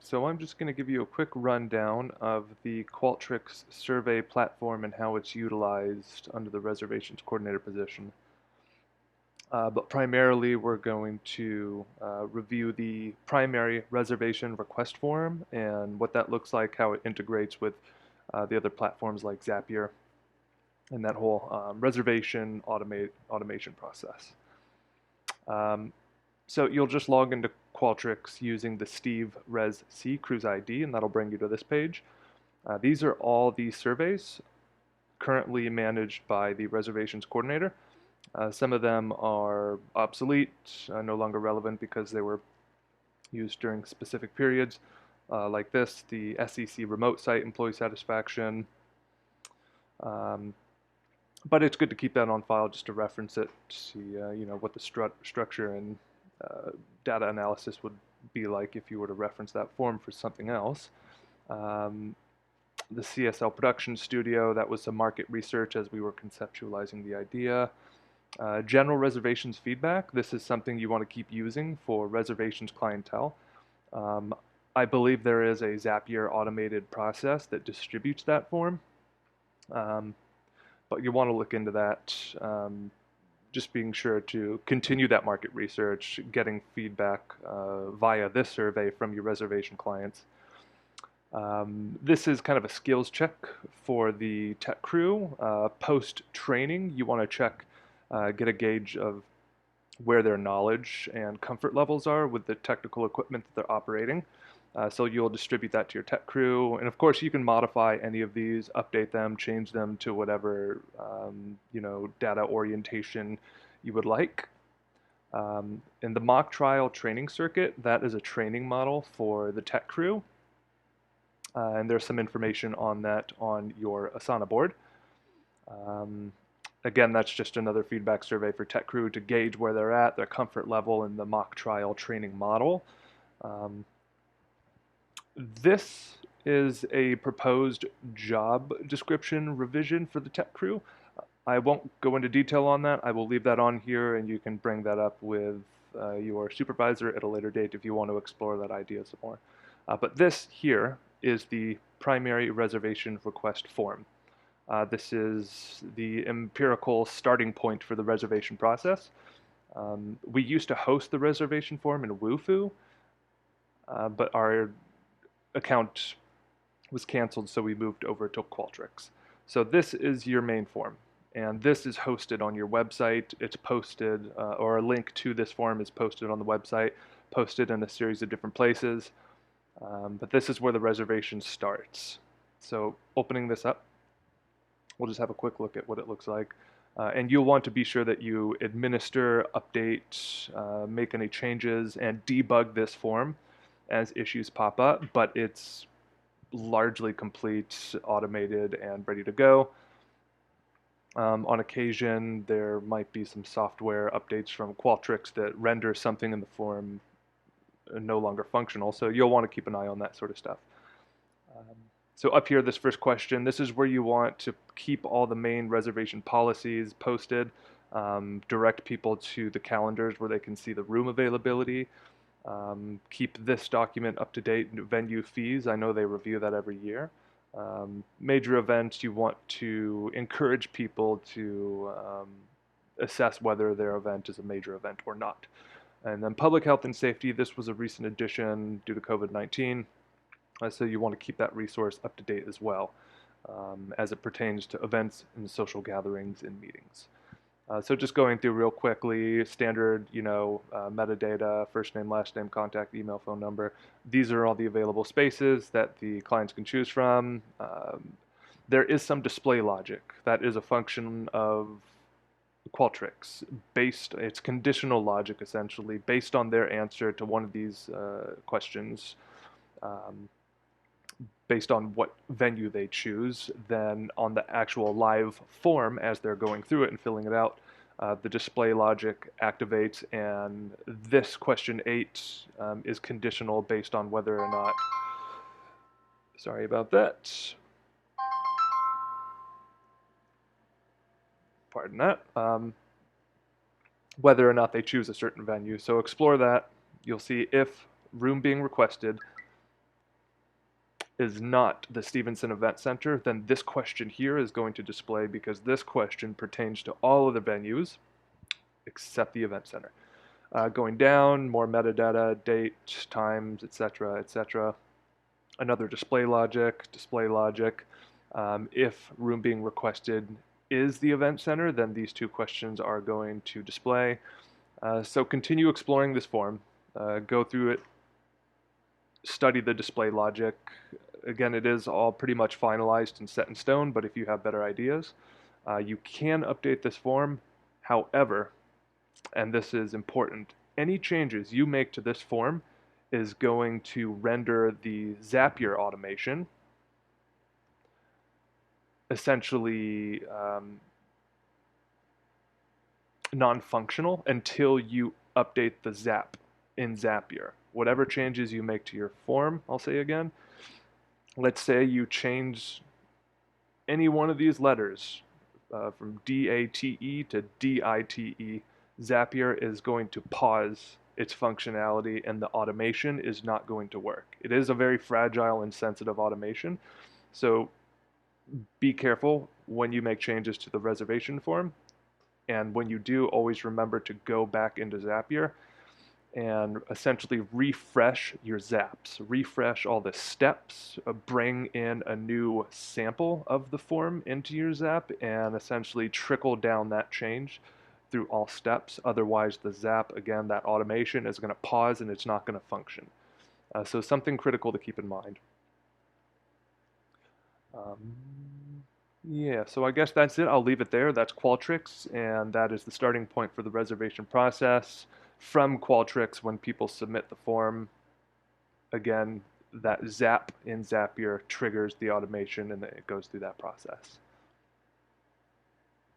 So I'm just going to give you a quick rundown of the Qualtrics survey platform and how it's utilized under the Reservations Coordinator position. But primarily we're going to review the primary reservation request form and what that looks like, how it integrates with the other platforms like Zapier and that whole reservation automation process. Um, So you'll just log into Qualtrics using the Steve Res C cruise ID, and that'll bring you to this page. These are all the surveys currently managed by the Reservations Coordinator. Some of them are obsolete, no longer relevant because they were used during specific periods, like this, the SEC remote site employee satisfaction. Um, but it's good to keep that on file just to reference it, to see what the structure and uh, data analysis would be like if you were to reference that form for something else. Um, the CSL production studio, that was some market research as we were conceptualizing the idea. General reservations feedback, this is something you want to keep using for reservations clientele. Um, I believe there is a Zapier automated process that distributes that form. Um, but you want to look into that. Just being sure to continue that market research, getting feedback via this survey from your reservation clients. This is kind of a skills check for the tech crew. Post-training, you want to check, get a gauge of where their knowledge and comfort levels are with the technical equipment that they're operating. So you'll distribute that to your tech crew, and of course you can modify any of these, update them, change them to whatever data orientation you would like. In the mock trial training circuit, that is a training model for the tech crew, and there's some information on that on your Asana board. Um, Again, that's just another feedback survey for tech crew to gauge where they're at, their comfort level in the mock trial training model. Um, This is a proposed job description revision for the tech crew. I won't go into detail on that. I will leave that on here, and you can bring that up with your supervisor at a later date if you want to explore that idea some more. But this here is the primary reservation request form. This is the empirical starting point for the reservation process. We used to host the reservation form in Wufoo, but our account was canceled, so we moved over to Qualtrics. So this is your main form, and this is hosted on your website. It's posted, or a link to this form is posted on the website, posted in a series of different places. But this is where the reservation starts. So opening this up, we'll just have a quick look at what it looks like. And you'll want to be sure that you administer, update, make any changes, and debug this form as issues pop up, but it's largely complete, automated, and ready to go. On occasion, there might be some software updates from Qualtrics that render something in the form no longer functional, so you'll want to keep an eye on that sort of stuff. So up here, this first question, this is where you want to keep all the main reservation policies posted, direct people to the calendars where they can see the room availability, keep this document up to date. Venue fees, I know they review that every year. Major events, you want to encourage people to assess whether their event is a major event or not. And then public health and safety, this was a recent addition due to COVID-19. So you want to keep that resource up to date as well, as it pertains to events and social gatherings and meetings. So just going through real quickly, standard, metadata, first name, last name, contact, email, phone number. These are all the available spaces that the clients can choose from. There is some display logic. That is a function of Qualtrics. It's conditional logic, essentially, based on their answer to one of these questions. Based on what venue they choose, then on the actual live form as they're going through it and filling it out, the display logic activates, and this question 8 is conditional based on whether or not, sorry about that, pardon that, whether or not they choose a certain venue. So explore that. You'll see if room being requested, is not the Stevenson Event Center, then this question here is going to display because this question pertains to all of the venues except the Event Center. Going down, more metadata, date, times, etc., etc. Another display logic, display logic. If room being requested is the Event Center, then these two questions are going to display. So continue exploring this form, go through it, study the display logic. Again, it is all pretty much finalized and set in stone, but if you have better ideas, you can update this form. However, and this is important, any changes you make to this form is going to render the Zapier automation essentially non-functional until you update the Zap in Zapier. Whatever changes you make to your form, I'll say again, let's say you change any one of these letters from DATE to DITE, Zapier is going to pause its functionality and the automation is not going to work. It is a very fragile and sensitive automation, so be careful when you make changes to the reservation form. And when you do, always remember to go back into Zapier and essentially refresh your zaps, refresh all the steps, bring in a new sample of the form into your zap, and essentially trickle down that change through all steps. Otherwise, the zap, again, that automation is going to pause and it's not going to function. So something critical to keep in mind. Yeah, so I guess that's it. I'll leave it there. That's Qualtrics, and that is the starting point for the reservation process. From Qualtrics, when people submit the form, again, that Zap in Zapier triggers the automation and it goes through that process.